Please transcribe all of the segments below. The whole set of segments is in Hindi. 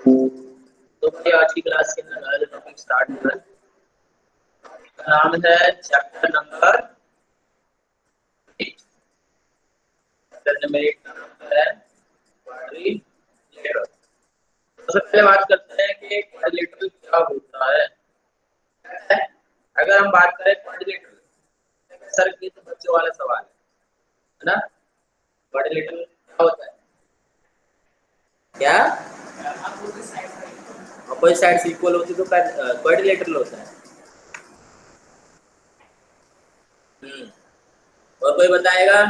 तो भाई आज की क्लास के अंदर जो टॉपिक स्टार्ट हो रहा है नाम है चैप्टर नंबर 8। चैप्टर नंबर 8 का नाम है क्वाड्रिलेटरल। सबसे पहले बात करते हैं कि क्वाड्रिलेटरल क्या होता है। अगर हम बात करें क्वाड्रिलेटरल सर की तो बच्चों वाला सवाल है ना। क्वाड्रिलेटरल क्या होता है? क्या अपोजिट साइड्स इक्वल होती तो क्वाड्रिलेटरल होता है। और कोई बताएगा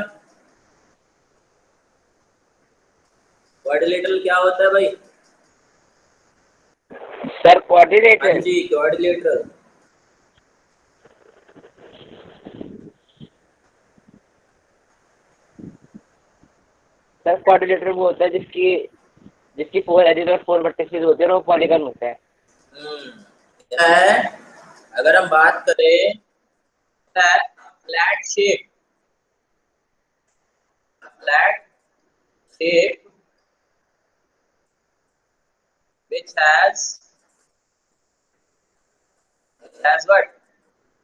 क्वाड्रिलेटरल क्या होता है भाई? सर हाँ कोऑर्डिनेटर। जी, क्वाड्रिलेटरल सर कोऑर्डिनेटर वो होता है जिसकी जिसकी 4 एजेस और 4 वर्टिसेस होते हैं और वो पॉलीगन होता है। क्या है? अगर हम बात करें flat shape, flat shape which has what?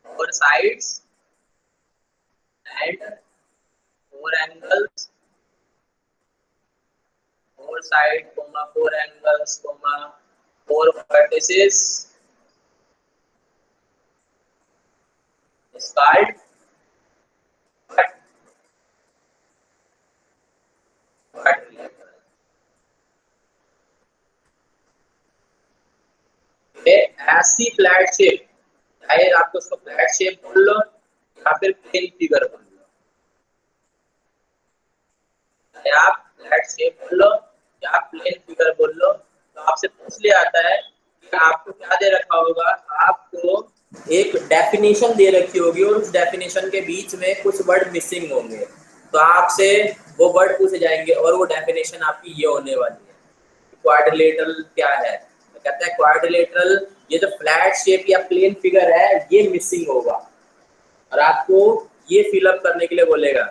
4 sides and 4 angles, 4 sides, 4 angles, 4 vertices is called quadrilateral. ऐसी फ्लैट शेप, चाहे आपको उसको फ्लैट शेप बोल लो या फिर प्लेन फिगर बोल लो, चाहे आप फ्लैट शेप बोल लो या प्लेन फिगर बोल लो, तो आपसे पूछ लिया जाता है कि आपको क्या दे रखा होगा। आपको एक डेफिनेशन दे रखी होगी और उस डेफिनेशन के बीच में कुछ वर्ड मिसिंग होंगे, तो आपसे वो वर्ड पूछे जाएंगे और वो डेफिनेशन आपकी ये होने वाली है, क्वाड्रिलेटरल क्या है। तो कहता है क्वाड्रिलेटरल, ये जो फ्लैट शेप या प्लेन फिगर है ये मिसिंग होगा और आपको ये फिलअप करने के लिए बोलेगा।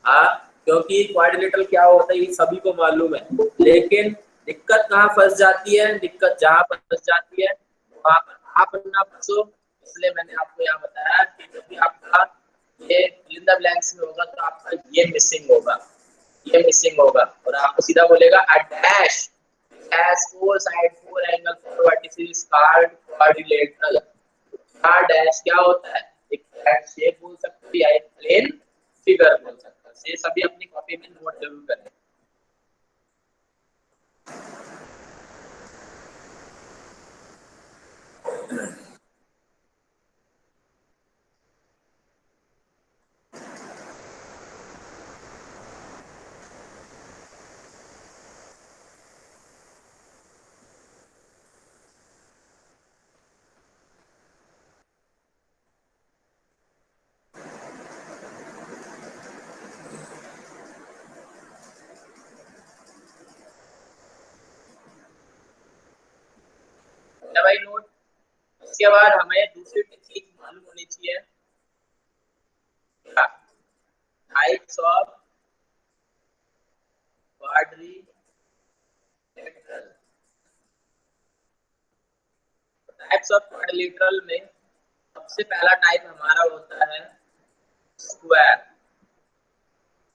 हाँ, क्योंकि क्वाड्रिलेटरल क्या होता है ये सभी को मालूम है, लेकिन दिक्कत कहाँ फंस जाती है, दिक्कत जहाँ पर फंस जाती है वहां पर आप ना फंसो। इसलिए मैंने आपको यहाँ बताया कि जब भी आपका ये फिल इन द ब्लैंक्स में होगा तो आपका ये मिसिंग होगा, ये मिसिंग होगा और आपको सीधा बोलेगा a dash has 4 sides, 4 angles, 4 vertices called quadrilateral। क्या डैश क्या होता है? एक फ्लैट शेप बोल सकते हो या एक प्लेन फिगर बोल सकते हो। ये सभी अपनी कॉपी में नोट जरूर करें। क्या भाई नोट? इसके बाद हमें दूसरी टेक्निक मालूम होनी चाहिए, types of quadrilateral. Types of quadrilateral में सबसे पहला टाइप हमारा होता है स्क्वायर।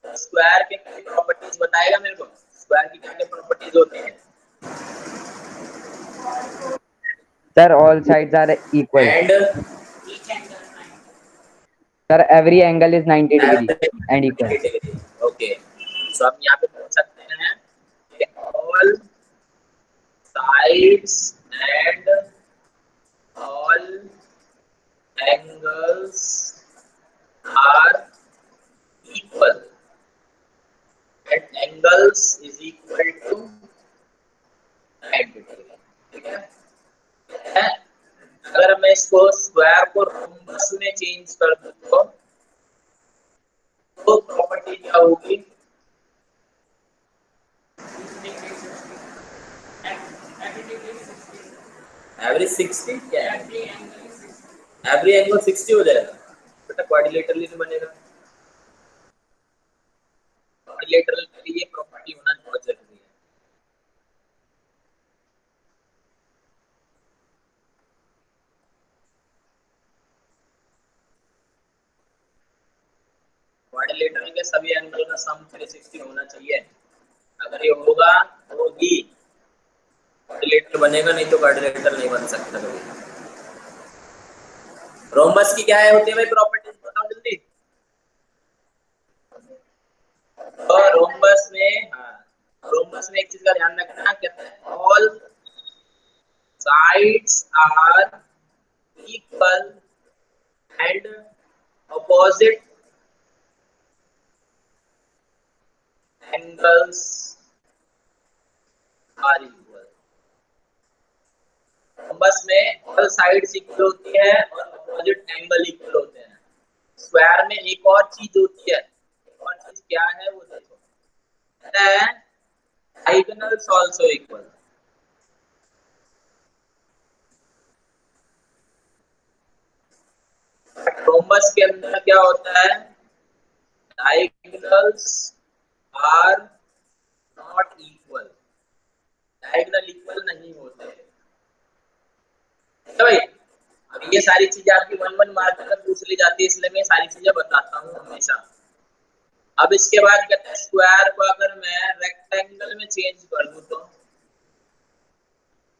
स्क्वायर के क्या प्रॉपर्टीज बताएगा मेरे को? स्क्वायर की क्या क्या प्रॉपर्टीज होती है? Sir all sides are equal. And sir every angle is 90 degree and equal. Okay, so हम यहाँ पे बोल सकते हैं कि all sides and all angles are equal at angles is equal to 90 degree. ठीक है? अगर मैं इसको स्क्वायर को रोम्बस में चेंज कर दूं तो प्रॉपर्टी क्या होगी? एवरेज 60 क्या है? एवरी एंगल 60 हो जाएगा बेटा, क्वाड्रिलेटरल नहीं बनेगा। क्वाड्रिलेटरल के लिए प्रॉपर्टी होना बहुत जरूरी है। क्वाड्रिलेटरल के सभी एंगल का सम 360 होना चाहिए। अगर ये होगा तो ही क्वाड्रिलेटरल बनेगा, नहीं तो क्वाड्रिलेटरल नहीं बन सकता कभी। रोम्बस की क्या है होती है भाई प्रॉपर्टीज, बताओ जल्दी। और रोम्बस में, हाँ, रोम्बस में एक चीज का ध्यान रखना, कहते हैं all sides are equal and opposite angles are equal। Rhombus में ऑल साइड्स इक्वल होती है और अपोजिट एंगल इक्वल होते हैं। स्क्वायर में एक और चीज होती है, एक और चीज क्या है वो देखो, कहता है डायगोनल्स आल्सो इक्वल। रोम्बस के अंदर क्या होता है, diagonals are not equal, diagonal equal नहीं होते। तो भाई अब ये सारी चीजें आपकी 1 1 मार्क में पूछ ली जाती है, इसलिए मैं सारी चीजें बताता हूँ हमेशा। अब इसके बाद कहते हैं स्क्वायर को अगर मैं रेक्टेंगल में चेंज कर दूं तो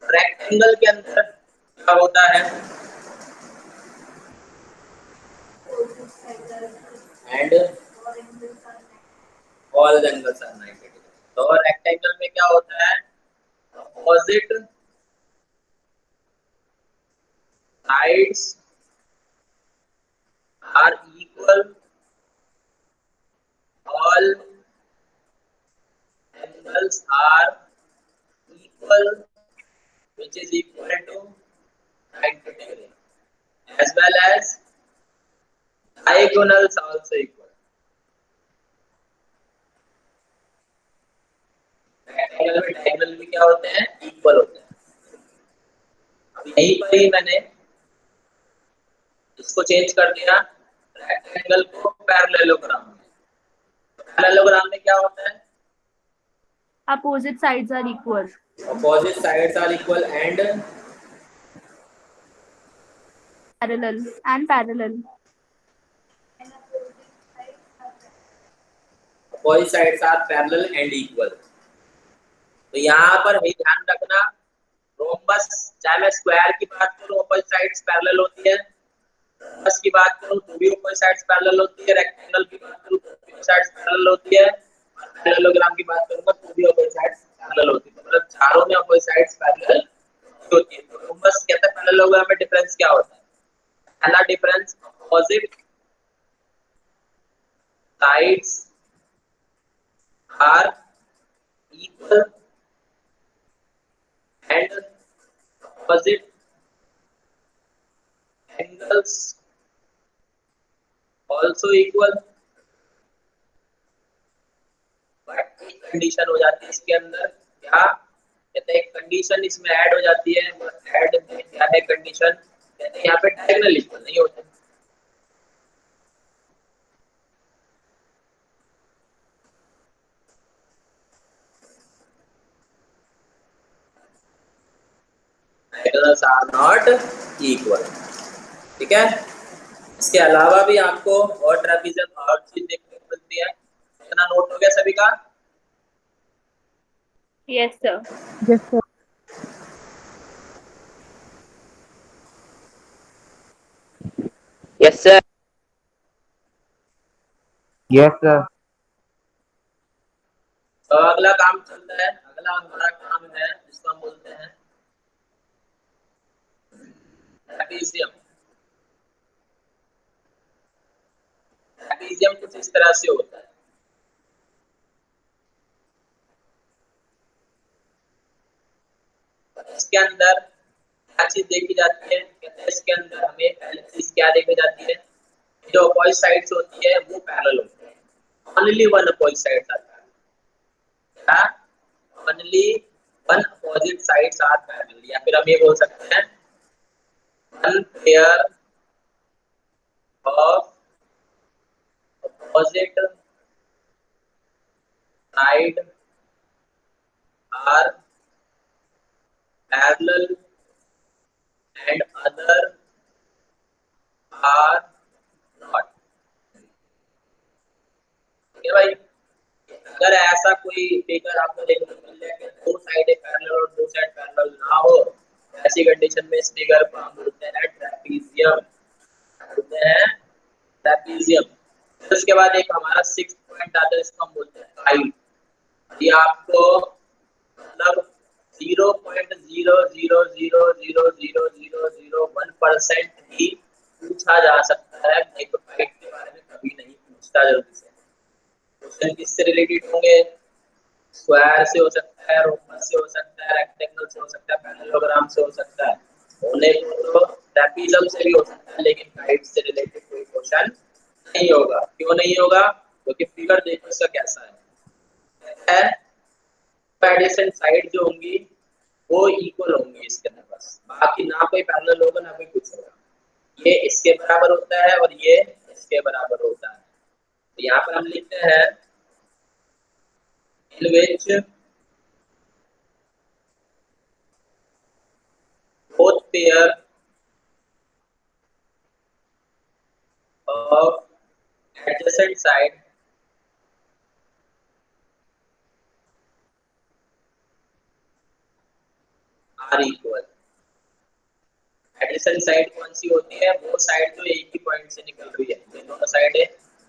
रेक्टेंगल के अंदर क्या होता है, and all the angles are 90 degree. तो रेक्टेंगल में क्या होता है, opposite sides are equal, all angles are equal, which is equal to 90 degree, as well as diagonals also equal। Rectangle में डायगोनल भी क्या होते हैं, इक्वल होते हैं। अब यहीं पर ही मैंने इसको चेंज कर दिया, रेक्टेंगल को पैरेललोग्राम में। पैरेललोग्राम में क्या होता है, Opposite sides are equal. opposite sides are equal and Parallel and parallel. opposite sides are parallel and equal। तो यहाँ पर ही ध्यान रखना, रोम्बस चाहे मैं स्क्वायर की बात करूं अपोजिट साइड्स पैरेलल होती है, रोम्बस की बात करूं तो भी अपोजिट साइड्स पैरेलल होती है, रेक्टेंगल की बात करूं तो अपोजिट साइड्स पैरेलल होती है, पैरेललोग्राम की बात करूंगा तो भी अपोजिट साइड्स पैरेलल होती है। मतलब चारों में अपोजिट साइड्स पैरेलल होती है। तो रोम्बस कहते हैं पैरेललोग्राम में डिफरेंस क्या होता है, पहला difference opposite sides are equal and opposite angles also equal। But एक कंडीशन हो जाती है इसके अंदर, क्या कहते हैं, एक कंडीशन इसमें ऐड हो जाती है। ऐड में क्या है कंडीशन, कहते हैं यहाँ पे डायगोनल इक्वल नहीं होते। डायगोनल्स आर नॉट इक्वल, ठीक है। इसके अलावा भी आपको और ट्रेपेजोइडल और चीज देखने को मिलती है। इतना नोट हो गया सभी का? Yes, sir. Yes, sir. Yes sir. Yes, sir. तो अगला काम चलता है, अगला हमारा काम है जिसको हम बोलते हैं ट्रेपेजियम। ट्रेपेजियम कुछ इस तरह से होता है। इसके अंदर क्या चीज देखी जाती है, कहते हैं इसके अंदर हमें पहली चीज क्या देखी जाती है, जो अपोजिट साइड्स होती है वो पैरेलल होती है। Only one opposite sides are parallel, क्या, only one opposite sides are parallel. या फिर हम ये बोल सकते हैं one pair of opposite side are parallel and other are not। ठीक है भाई। अगर ऐसा कोई फिगर आपको देखने को मिल जाए कि दो साइड पैरेलल और दो साइड पैरेलल ना हो, ऐसी कंडीशन में इस फिगर को हम बोलते हैं ट्रेपीजियम, बोलते हैं ट्रेपीजियम। फिर उसके बाद एक हमारा 6 पॉइंट आता है, इसको हम बोलते हैं काइट। ये आपको मतलब 0.00000001% ही पूछा जा सकता है, एक काइट के बारे में कभी नहीं पूछता जल्दी से। क्वेश्चन किससे रिलेटेड होंगे? स्क्वायर से हो सकता है, रोम्बस से हो सकता है, रेक्टेंगल से हो सकता है, पैरेललोग्राम से हो सकता है, होने को तो ट्रेपीजियम से भी हो सकता है, लेकिन काइट से रिलेटेड कोई क्वेश्चन नहीं होगा। क्यों नहीं होगा? क्योंकि फिगर देखो इसका कैसा है, एडजेसेंट साइड जो होंगी वो इक्वल होंगी इसके अंदर, बस बाकी ना कोई पैरेलल होगा ना कोई कुछ होगा। ये इसके बराबर होता है और ये इसके बराबर होता है। तो यहाँ पर हम लिखते हैं in which both pair of adjacent side are equal। Adjacent side कौन सी होती है? वो साइड जो एक ही पॉइंट से निकल रही है, ये दोनों साइड है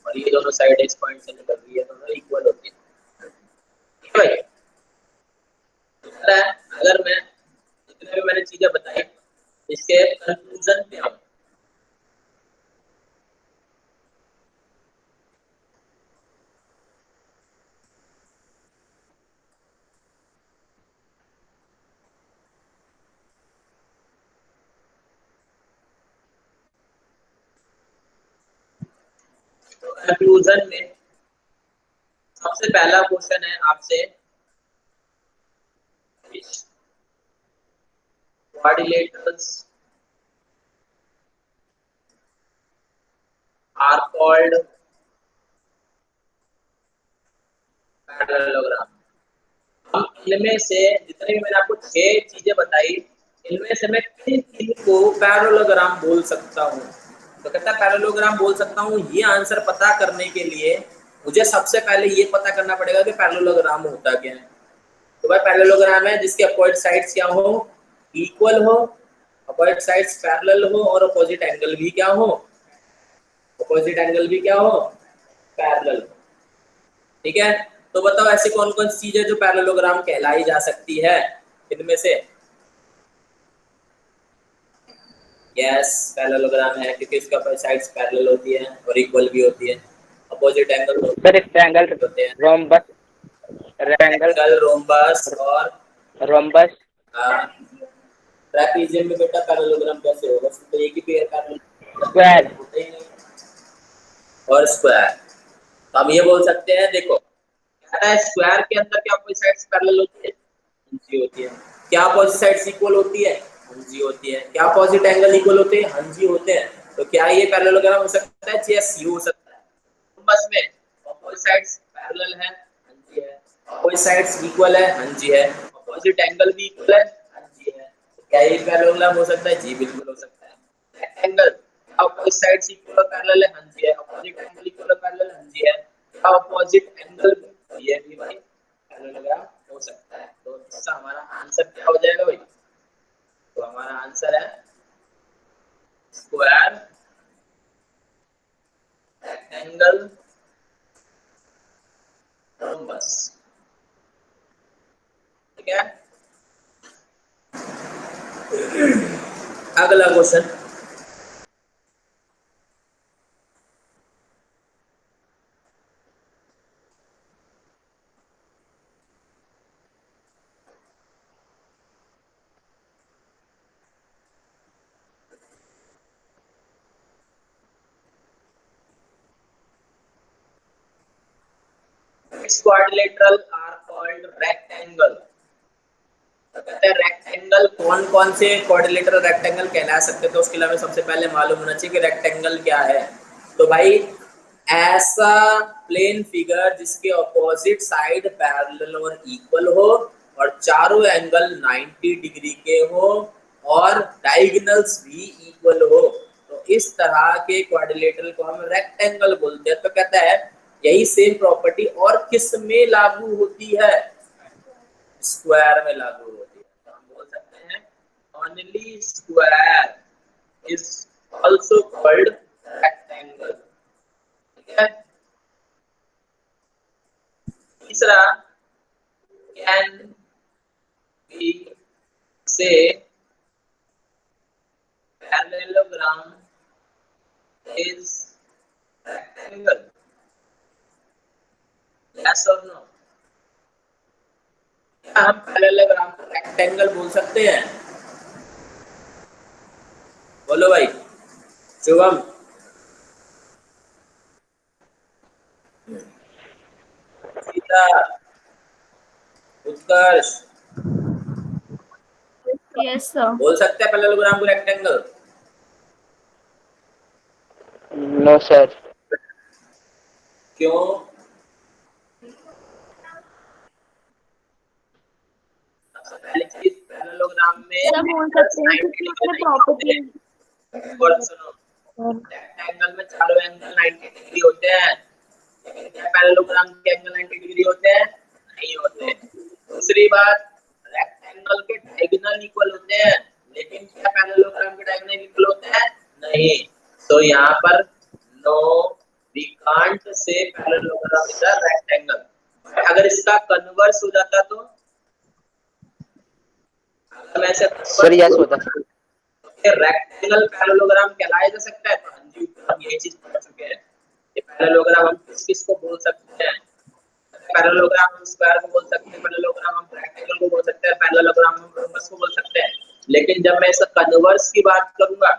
और ये दोनों साइड इस पॉइंट से निकल रही है, दोनों इक्वल होती है। ठीक है भाई। अगर मैं जितने भी मैंने चीजें बताई इसके कंक्लूजन पे आऊं, तो कंक्लूजन में सबसे पहला क्वेश्चन है आपसे, quadrilaterals are called पैरेललोग्राम। हम इनमें से जितने भी मैंने आपको 6 चीजें बताई, इनमें से मैं किन किन को पैरेललोग्राम बोल सकता हूँ? तो कहता है पैरेललोग्राम बोल सकता हूँ। ये आंसर पता करने के लिए मुझे सबसे पहले ये पता करना पड़ेगा कि पैरेललोग्राम होता क्या है। तो भाई पैरेललोग्राम है जिसके अपोजिट साइड्स क्या हो? इक्वल हो, अपोजिट साइड्स पैरेलल हो और अपोजिट एंगल भी क्या हो? अपोजिट एंगल भी क्या हो? पैरेलल। ठीक है, तो बताओ ऐसी कौन कौन सी चीजें जो पैरेललोग्राम कहलाई जा सकती है इनमें से? यस, पैरेललोग्राम है क्योंकि इसका साइड्स पैरेलल होती है और इक्वल भी होती है। अपोजिट एंगल रेक्टेंगल, होते हैं, रोम्बस, रेक्टेंगल, रोम्बस और रोम्बस, ट्रेपीजियम में बेटा पैरेललोग्राम कैसे होगा? तो एक ही पेयर पैरेलल स्क्वायर, होते ही नहीं, और स्क्वायर। तो हम ये बोल सकते हैं, देखो कहता है स्क्वायर के अंदर क्या कोई साइड्स पैरेलल होती है? जी होती है। क्या अपोजिट साइड्स इक्वल होती है? जी होती है। क्या अपोजिट एंगल इक्वल होते हैं? हाँ जी होते हैं। तो क्या ये पैरेललोग्राम हो सकता है? यस, ये हो सकता है। बस में अपोजिट साइड्स पैरेलल है, हाँ जी है। अपोजिट साइड्स इक्वल है, हाँ जी है। अपोजिट एंगल भी इक्वल है, हाँ जी है। तो क्या ये पैरेललोग्राम हो सकता है? जी बिल्कुल हो सकता है। रेक्टेंगल, अपोजिट साइड्स इक्वल और पैरेलल है, हाँ जी है। अपोजिट एंगल इक्वल और पैरेलल, हाँ जी है। क्या अपोजिट एंगल भी, ये भी भाई पैरेललोग्राम हो सकता है। तो इसका हमारा आंसर क्या हो जाएगा भाई? तो हमारा आंसर है स्क्वायर, रेक्टेंगल, रोम्बस। ठीक है, अगला question, its quadrilateral are called rectangle। तो कहते हैं रेक्टेंगल कौन कौन से क्वाड्रिलेटरल रेक्टेंगल कहला सकते हैं? तो उसके लिए हमें सबसे पहले मालूम होना चाहिए कि रेक्टेंगल क्या है। तो भाई ऐसा प्लेन फिगर जिसके ऑपोजिट साइड पैरेलल और इक्वल हो और चारों एंगल 90 डिग्री के हो और डायगोनल्स भी इक्वल हो, तो इस तरह के क्वाड्रिलेटरल को हम रेक्टेंगल बोलते हैं। तो कहता है यही सेम प्रॉपर्टी और किस में लागू होती है? स्क्वायर में लागू होती है। तो हम बोल सकते हैं only square is also called rectangle. ठीक है। तीसरा, कैन वी से पैरेललोग्राम इज रेक्टेंगल? यस और नो? क्या हम पैरेललोग्राम को रेक्टेंगल बोल सकते हैं? बोलो भाई। शुभम, सीता, उत्कर्ष, Yes, sir. बोल सकते हैं पैरेललोग्राम को रेक्टेंगल? No sir. क्यों? सबसे पहली चीज, पैरेललोग्राम में सब बोल सकते हैं क्योंकि उसमें प्रॉपर्टी और सुनो, रेक्टेंगल में चारों एंगल 90 डिग्री होते हैं, लेकिन क्या पैरेललोग्राम के एंगल 90 डिग्री होते हैं? नहीं होते। दूसरी बात, रेक्टेंगल के डायगोनल इक्वल होते हैं, लेकिन क्या पैरेललोग्राम के डायगोनल इक्वल होते हैं? नहीं। तो यहाँ पर no, we can't say parallelogram is a rectangle. अगर इसका कन्वर्स हो जाता तो, अगर मैं ऐसे सर यस होता है। रेक्टेंगल पैरेललोग्राम कहलाया जा सकता है। तो हाँ जी, हम ये चीज पढ़ चुके हैं। ये पैरेललोग्राम हम किस को बोल सकते हैं? पैरेललोग्राम हम स्क्वायर को बोल सकते हैं, पैरेललोग्राम हम रेक्टेंगल को बोल सकते हैं, पैरेललोग्राम हम रोम्बस को बोल सकते हैं। लेकिन जब मैं इसका कन्वर्स की बात करूंगा,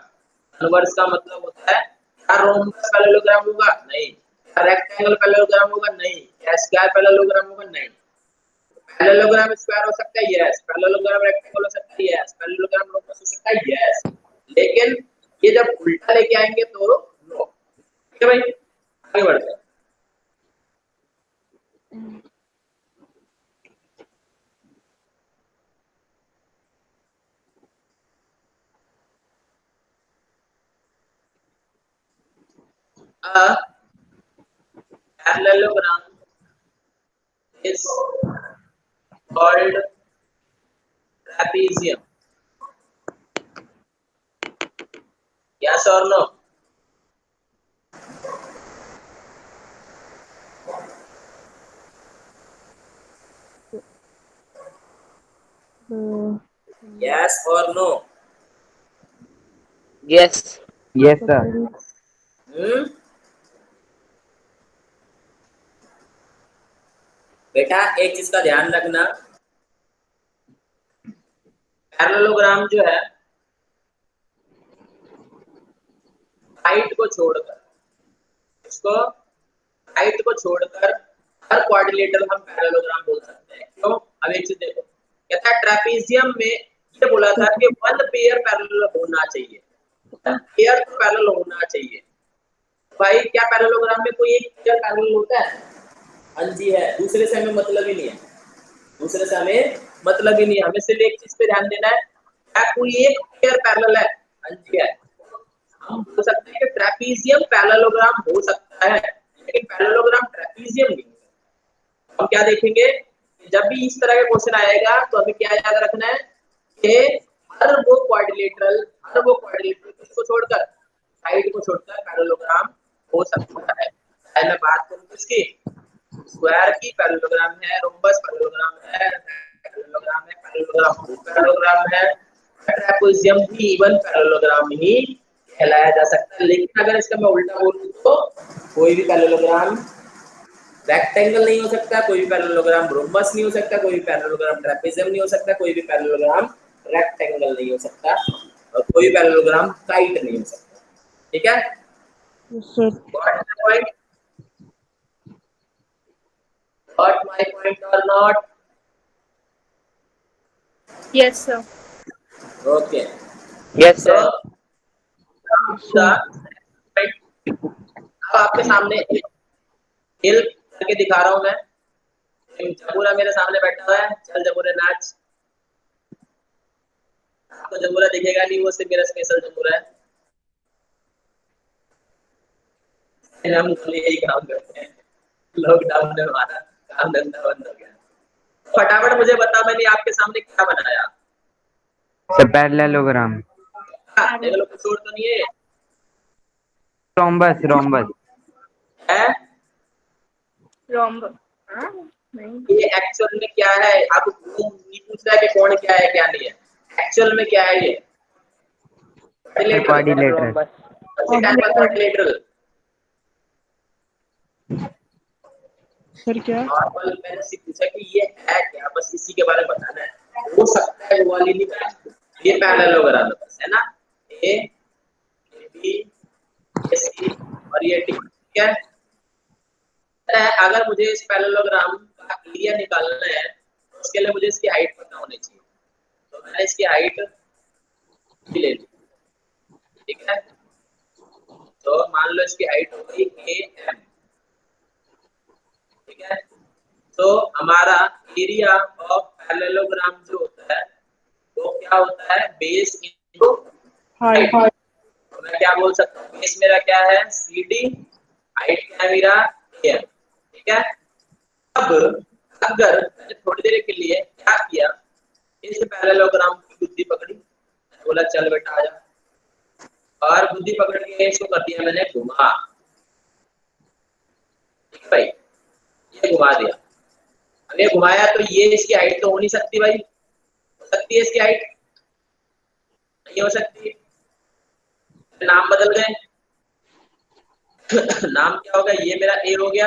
कन्वर्स का मतलब होता है क्या रोम्बस पैरेललोग्राम होगा? नहीं। क्या रेक्टेंगल पैरेललोग्राम होगा? नहीं। क्या स्क्वायर पैरेललोग्राम होगा? नहीं। पैरेललोग्राम स्क्वायर हो सकता है? यस। पैरेललोग्राम रेक्टेंगल हो सकता है? यस। पैरेललोग्राम रोम्बस हो सकता है? यस। लेकिन ये जब उल्टा लेके आएंगे तो नो। ठीक है भाई, आगे बढ़ते हैं। A parallelogram is called trapezium. Yes or no? Yes or no? Yes. Yes, sir. बेटा एक चीज का ध्यान रखना, पैरेललोग्राम जो है हाइट को छोड़कर, इसको हाइट को छोड़कर हर क्वाड्रिलेटरल हम पैरेललोग्राम बोल सकते हैं। क्यों? अब एक चीज देखो, कहता है ट्रेपीजियम में ये बोला था कि वन पेयर पैरेलल होना चाहिए, वन पेयर तो पैरेलल होना चाहिए। भाई क्या पैरेललोग्राम में कोई एक पेयर पैरेलल होता है? हाँ जी है। दूसरे से हमें मतलब ही नहीं है, दूसरे से हमें मतलब ही नहीं है। हमें सिर्फ एक चीज पे ध्यान देना है, क्या कोई एक पेयर पैरेलल है? हाँ जी है। हम बोल सकते हैं कि ट्रेपीजियम पैरेललोग्राम हो सकता है, लेकिन पैरेललोग्राम ट्रेपीजियम नहीं। हम क्या देखेंगे, जब भी इस तरह का क्वेश्चन आएगा तो हमें क्या याद रखना है कि हर वो क्वाड्रिलेटरल को छोड़कर, साइड को छोड़कर पैरेललोग्राम हो सकता है। चाहे मैं बात करूं किसकी, स्क्वायर की, पैरेललोग्राम है, रोम्बस पैरेललोग्राम है, पैरेललोग्राम है, ट्रेपेजियम भी इवन पैरेललोग्राम ही कहलाया जा सकता है। लेकिन अगर इसका मैं उल्टा बोलूं तो कोई भी पैरेललोग्राम रेक्टेंगल नहीं हो सकता, कोई भी पैरेललोग्राम रोम्बस नहीं हो सकता, कोई भी पैरेललोग्राम ट्रेपेजियम नहीं हो सकता, कोई भी पैरेललोग्राम रेक्टेंगल नहीं हो सकता, और कोई पैरेललोग्राम काइट नहीं हो सकता। ठीक है? Got my point or not? Yes, sir. Okay. Yes So, sir. अब आपके सामने एक खेल करके दिखा रहा हूं मैं। जमुरा मेरे सामने बैठा हुआ है, चल जमुरे नाच। आपको जमुरा दिखेगा नहीं, वो सिर्फ मेरा स्पेशल जमुरा है। हम यही काम करते हैं। लॉकडाउन में हमारा काम धंधा बंद हो गया। फटाफट मुझे बता, मैंने आपके सामने क्या बनाया? Sir parallelogram. देख लो, कुछ और तो नहीं है? Rhombus rhombus. है रोम्ब। हाँ नहीं। ये एक्चुअल में क्या है? अब वो नहीं पूछ रहा है कि कौन क्या है क्या नहीं है, एक्चुअल में क्या है ये? क्वाड्रिलेटरल। क्वाड्रिलेटरल। सर क्या? नॉर्मल मैंने से पूछा कि ये है क्या, बस इसी के बारे में बताना है। हो सकता है वो वाली नहीं बताना, ये पैरेललोग्राम बस है ना, ए बी सी और ये डी, ठीक है? अगर मुझे इस पैरेललोग्राम का एरिया निकालना है तो उसके लिए मुझे इसकी हाइट पता होनी चाहिए। तो मैंने इसकी हाइट ले ली, ठीक है? तो मान लो इसकी हाइट हो गई ए एम, ठीक है? तो हमारा एरिया ऑफ पैरेललोग्राम जो होता है वो क्या होता है? Base into height. तो मैं क्या बोल सकता हूँ? बेस मेरा क्या है? सी डी, हाइट क्या है मेरा? एम, ठीक है? अब अगर मैंने थोड़ी देर के लिए क्या किया, इस पैरेललोग्राम की बुद्धि पकड़ी, बोला चल बेटा आजा, और बुद्धि पकड़ के इसको कर दिया मैंने घुमा, ठीक है भाई? ये घुमा दिया। अब ये घुमाया तो ये इसकी हाइट तो हो नहीं सकती भाई, हो सकती है इसकी हाइट? नहीं हो सकती। नाम बदल गए। नाम क्या हो गया? ये मेरा ए हो गया,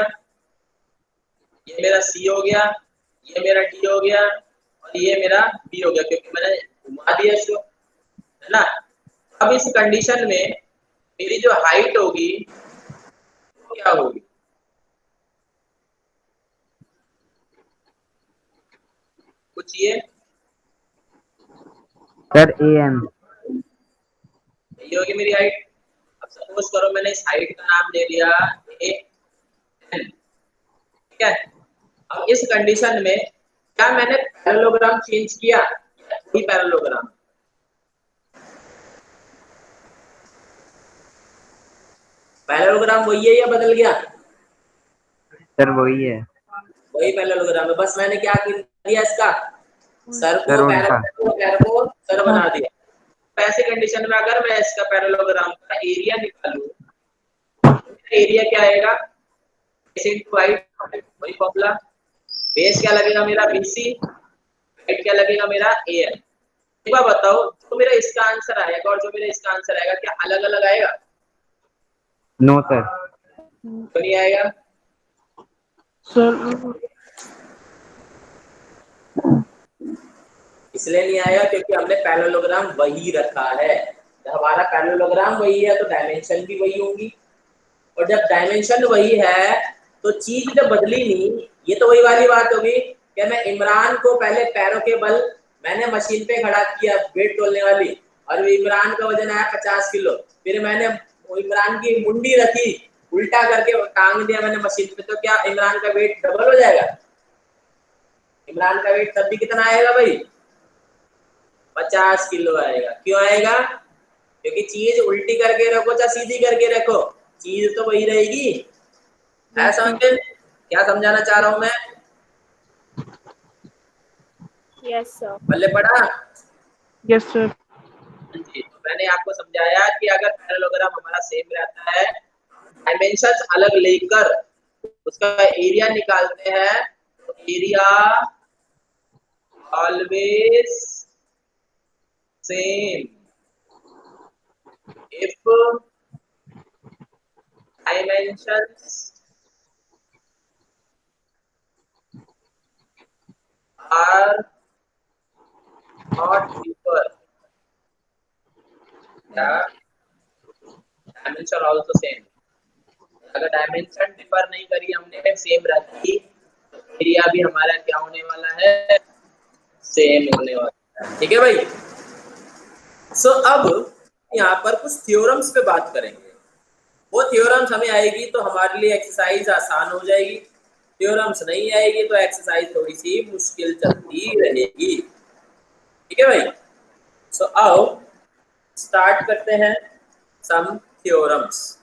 ये मेरा सी हो गया, ये मेरा डी हो गया और ये मेरा बी हो गया, क्योंकि मैंने घुमा दिया इसको, है ना? अब इस कंडीशन में मेरी जो हाइट होगी वो क्या होगी? पूछिए। Sir A M. ये होगी मेरी हाइट। अब सपोज करो मैंने इस हाइट का नाम दे दिया ए एन, ठीक है? अब इस कंडीशन में क्या मैंने पैरेललोग्राम चेंज किया? वही पैरेललोग्राम, पैरेललोग्राम वही है या बदल गया? सर वही है। वही पैरेललोग्राम है, बस मैंने क्या किया इसका? सर को सर पैर उल्टा। को पैर को सर बना दिया। तो ऐसे कंडीशन में अगर मैं इसका पैरेललोग्राम का एरिया निकालूं, एरिया क्या आएगा? बेस इनटू हाइट, वही फॉर्मूला। बेस क्या लगेगा मेरा? बीसी, हाइट क्या लगेगा मेरा? एएन। एक बार बताओ, जो मेरा इसका आंसर आएगा और जो मेरा इसका आंसर आएगा क्या अलग अलग आएगा? No sir. तो नहीं आएगा। सर इसलिए नहीं आएगा क्योंकि हमने पैरेललोग्राम वही रखा है। जब हमारा पैरेललोग्राम वही है तो डायमेंशन भी वही होंगी, और जब डायमेंशन वही है तो चीज जब बदली नहीं, ये तो वही वाली बात होगी कि मैं इमरान को पहले पैरों के बल मैंने मशीन पे खड़ा किया वेट तोलने वाली, और इमरान का वजन आया 50 किलो, फिर मैंने इमरान की मुंडी रखी उल्टा करके टांग दिया मैंने मशीन पे, तो क्या इमरान का वेट डबल हो जाएगा? इमरान का वेट तब भी कितना आएगा भाई? 50 किलो आएगा। क्यों आएगा? क्योंकि चीज उल्टी करके रखो चाहे सीधी करके रखो, चीज तो वही रहेगी। है समझे क्या समझाना चाह रहा हूं मैं? Yes sir. पल्ले पड़ा? Yes sir. जी, तो मैंने आपको समझाया कि अगर पैरेललोग्राम हमारा सेम रहता है, डायमेंशंस अलग लेकर उसका एरिया निकालते हैं, तो area always same if dimensions are not differ, yeah, dimension also same। अगर डायमेंशन डिफर नहीं करी हमने, सेम रहती, तो एरिया भी हमारा क्या होने वाला है? सेम होने वाला है। ठीक है भाई? सो अब यहाँ पर कुछ थ्योरम्स पे बात करेंगे। वो थ्योरम्स हमें आएगी तो हमारे लिए एक्सरसाइज आसान हो जाएगी, थ्योरम्स नहीं आएगी तो एक्सरसाइज थोड़ी सी मुश्किल चलती रहेगी। ठीक है भाई? सो आओ स्टार्ट करते हैं सम थ्योरम्स।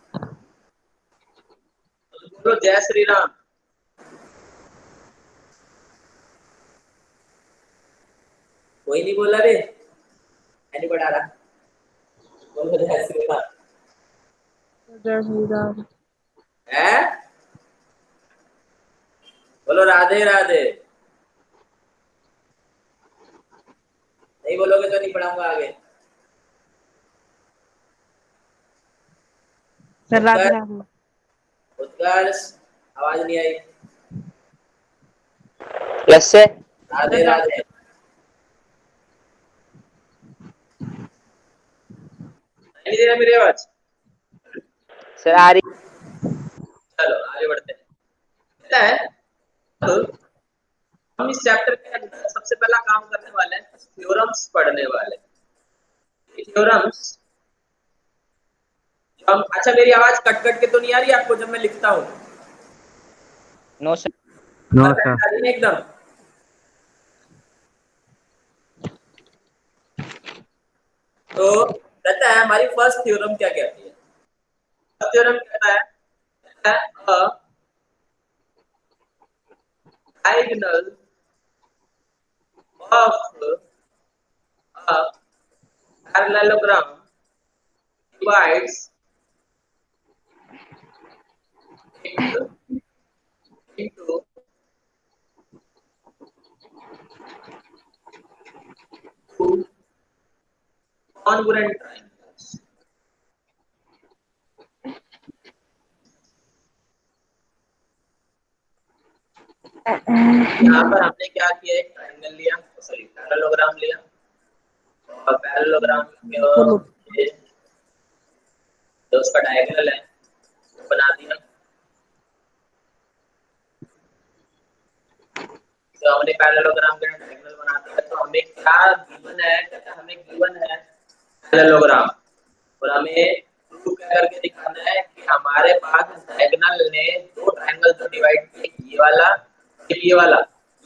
बोलो जय श्री राम। कोई नहीं बोला रे, मैं नहीं पढ़ा रहा। बोलो जय श्री राम। जय श्री राम। हैं? बोलो राधे राधे। नहीं बोलोगे तो नहीं पढ़ाऊंगा आगे। सर राधे उत्कर्ष, राधे। उत्कर्ष, आवाज नहीं आई। प्लस से राधे राधे। नहीं दे रहा मेरी आवाज। सर आ रही। चलो आगे बढ़ते हैं। पता है अब हम इस चैप्टर के अंदर सबसे पहला काम करने वाले हैं, थ्योरम्स पढ़ने वाले हैं। थ्योरम्स जो हम, अच्छा मेरी आवाज कट कट के तो नहीं आ रही आपको जब मैं लिखता हूँ? No sir. No perfect sir. आ रही है एकदम। तो कहता है हमारी फर्स्ट थ्योरम क्या कहती है? फर्स्ट थ्योरम कहता है diagonal of a parallelogram divides it into two congruent triangles. यहाँ पर हमने क्या किया, एक ट्रायंगल लिया, सॉरी पैरेललोग्राम लिया, और पैरेललोग्राम बोलो। जो उसका डायगोनल है वो बना दिया। तो हमने पैरेललोग्राम का डायगोनल बना दिया, तो हमें क्या गिवन है, हमें गिवन है पैरेललोग्राम, और हमें प्रूव करके दिखाना है कि हमारे पास डायगोनल ने दो ट्रायंगल को डिवाइड किए, ये वाला,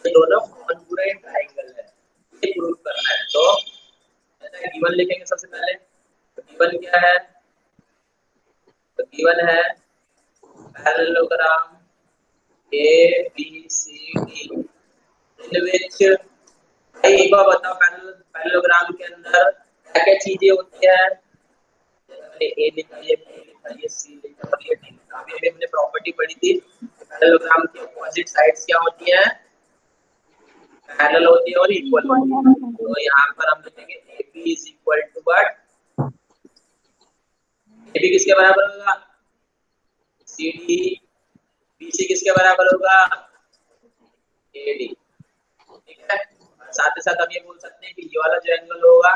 ये दोनों कॉन्ग्रुएंट ट्रायंगल है, ये प्रूव करना है। तो गिवन लिखेंगे सबसे पहले। तो गिवन क्या है? तो गिवन है parallelogram A B C D in which, भाई एक बार बताओ पैरेललोग्राम के अंदर क्या क्या चीजें होती है? ए लिखा, ये बी लिखा, ये सी लिखा और ये डी लिखा। अभी हमने प्रॉपर्टी पढ़ी थी, पैरेललोग्राम की अपोजिट साइड्स क्या होती हैं? पैरेलल होती है और इक्वल होती है। तो यहाँ पर हम लिखेंगे A B is equal to what? A B किसके बराबर होगा? C D. बी सी किसके बराबर होगा? A D. ठीक है, साथ ही साथ हम ये बोल सकते हैं कि ये वाला जो एंगल होगा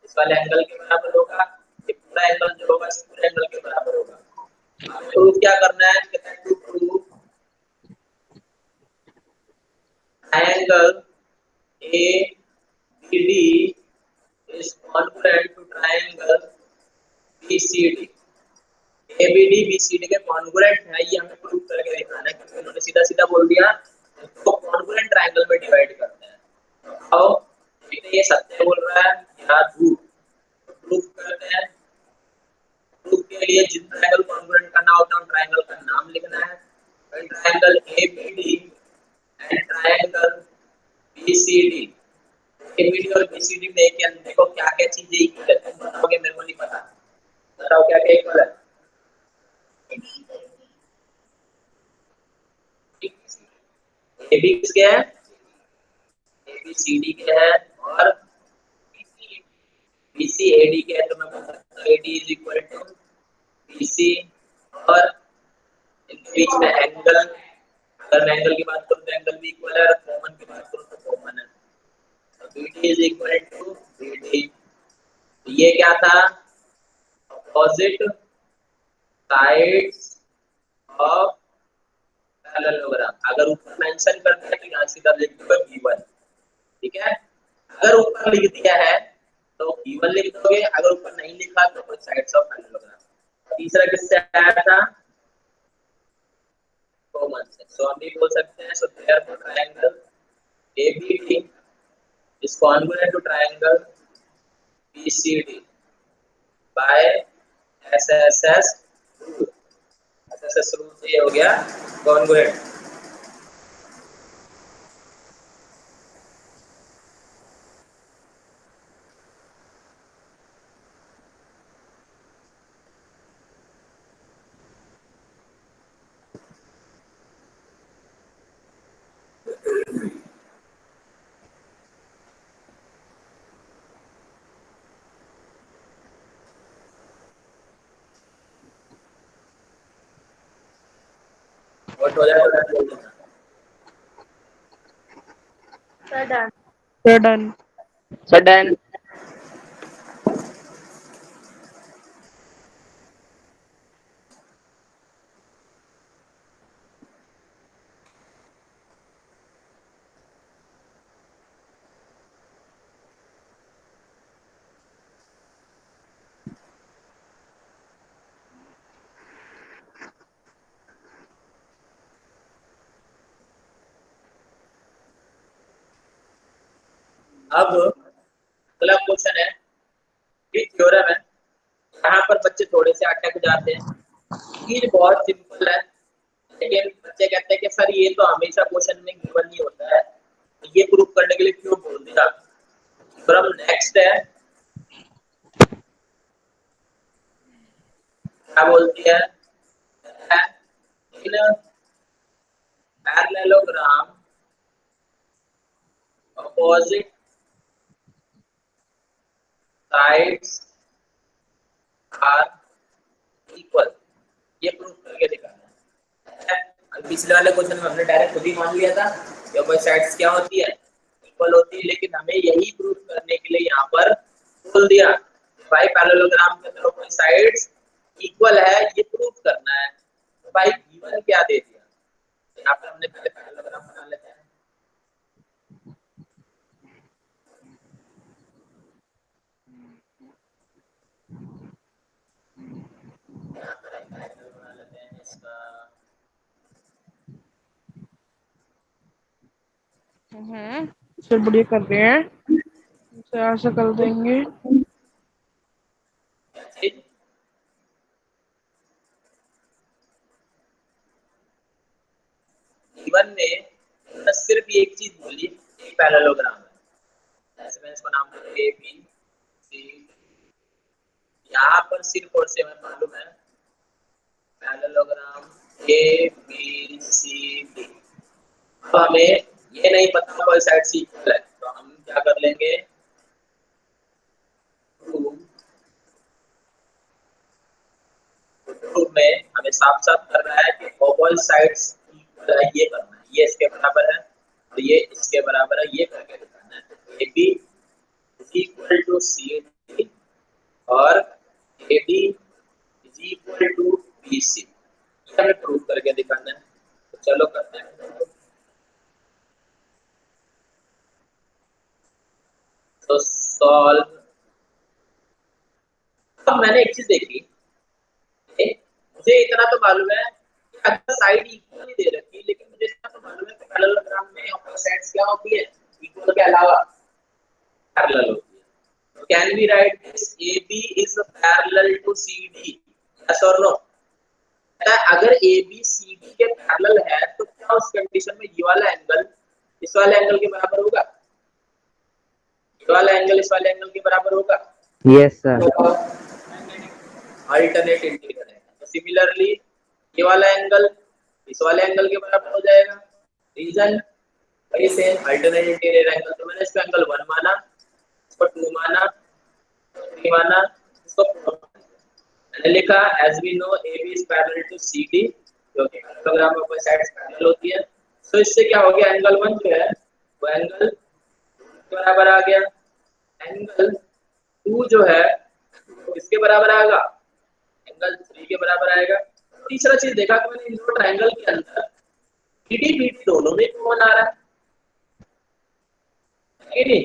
इस वाले एंगल के बराबर होगा, ये पूरा एंगल जो होगा इस पूरे एंगल के बराबर होगा। हमें प्रूफ क्या करना है? कहते हैं to prove triangle ABD is congruent to triangle BCD। ABD BCD के कॉन्ग्रुएंट है, ये हमें प्रूव करके दिखाना है, क्योंकि उन्होंने सीधा सीधा बोल दिया तो कॉन्ग्रुएंट ट्रायंगल में डिवाइड करते हैं। तो ये सत्य बोल रहा है या झूठ, प्रूफ करते हैं। प्रूफ के लिए जिन ट्रायंगल कॉन्ग्रुएंट करना होता है उन ट्रायंगल का नाम लिखना है। Triangle ABD and triangle BCD, ABD और बीसीडी में एक अंदर को क्या क्या चीजें इक्वल है, तुम बताओगे, मेरे को नहीं पता, बताओ क्या क्या इक्वल है? एबी किसके है? एबीसीडी के है, और बीसीएडी के है। तो मैं बोल सकता हूं AD is equal to BC, और इनके बीच में एंगल, अगर मैं एंगल की बात करूं तो एंगल भी इक्वल है, और कॉमन की बात करूं तो कॉमन है। तो BD is equal to BD. ये क्या था? Opposite sides of parallelogram. अगर ऊपर मेंशन करते हैं तो यहाँ सीधा लिख दो गिवन। ठीक है, अगर ऊपर लिख दिया है तो गिवन लिख दोगे, अगर ऊपर नहीं लिखा तो साइड्स ऑफ पैरेललोग्राम। तीसरा किससे आया था? कॉमन से। सो हम भी बोल सकते हैं so therefore triangle ABD is congruent to triangle BCD by SSS rule. SSS rule से ये हो गया कॉन्ग्रुएंट। और हो जाए तो डन बोल देना। Sir, done. Sir, done. Sir done. अब अगला क्वेश्चन है, ये थ्योरम है, यहाँ पर बच्चे थोड़े से अटक जाते हैं। चीज बहुत सिंपल है, लेकिन बच्चे कहते हैं कि सर ये तो हमेशा क्वेश्चन में गिवन ही होता है, ये प्रूव करने के लिए क्यों बोल दिया। थ्योरम नेक्स्ट है, क्या बोलती है, इन parallelogram opposite sides are equal, ये प्रूव करके दिखाना है। अब पिछले वाले क्वेश्चन में हमने डायरेक्ट खुद ही मान लिया था कि ऑपोजिट साइड्स क्या होती है, इक्वल होती है, लेकिन हमें यही प्रूव करने के लिए यहाँ पर बोल दिया भाई पैरेललोग्राम के अंदर ऑपोजिट साइड्स इक्वल है, ये प्रूव करना है। तो भाई गिवन क्या दे दिया, यहाँ पर हमने पहले पैरेललोग्राम बना लेते हैं। बना लेते हैं इसका, सर बढ़िया कर रहे हैं, सर ऐसा कर देंगे। गिवन में सिर्फ एक चीज बोली, एक पैरेललोग्राम है, ऐसे मैं इसको नाम दूंगा ए बी सी। यहाँ पर सिर्फ और सिर्फ मालूम है parallelogram A B C D. तो हमें ये नहीं पता कोई साइड सी इक्वल है, तो हम क्या कर लेंगे, प्रूफ में हमें साफ साफ कर रहा है कि ऑपोजिट साइड्स इक्वल है, ये करना है, ये इसके बराबर है और ये इसके बराबर है, ये करके दिखाना है। A B is equal to C D और A D is equal to B C, ये हमें प्रूव करके दिखाना है। तो चलो करते हैं। तो सॉल्व, अब मैंने एक चीज देखी, मुझे इतना तो मालूम है कि अगर साइड इक्वल ही दे रखी है, लेकिन मुझे इतना तो मालूम है कि पैरेललोग्राम में ऑपोजिट साइड्स क्या होती है, इक्वल के अलावा पैरेलल होती है। तो can we write this AB is parallel to CD, yes और नो। अगर AB CD के पैरेलल है तो क्या उस कंडीशन में ये वाला एंगल इस वाले एंगल के बराबर होगा, ये वाला एंगल इस वाले एंगल के बराबर होगा। Yes sir. अल्टरनेट इंटीरियर है, तो सिमिलरली ये वाला एंगल इस वाले एंगल के बराबर हो जाएगा। रीजन वही सेम, अल्टरनेट इंटीरियर एंगल। तो मैंने इसको एंगल 1 माना, इसको 2 माना, 3 माना, इसको 4 माना। मैंने लिखा as we know AB is parallel to CD, क्योंकि पैरेललोग्राम में कोई साइड्स पैरेलल होती है। तो इससे क्या हो गया, एंगल 1 जो है वो एंगल के बराबर आ गया, एंगल 2 जो है इसके बराबर आएगा, एंगल 3 के बराबर आएगा। तीसरा चीज देखा कि मैंने इन दो ट्रायंगल के अंदर BD BD दोनों में कौन आ रहा है, नहीं?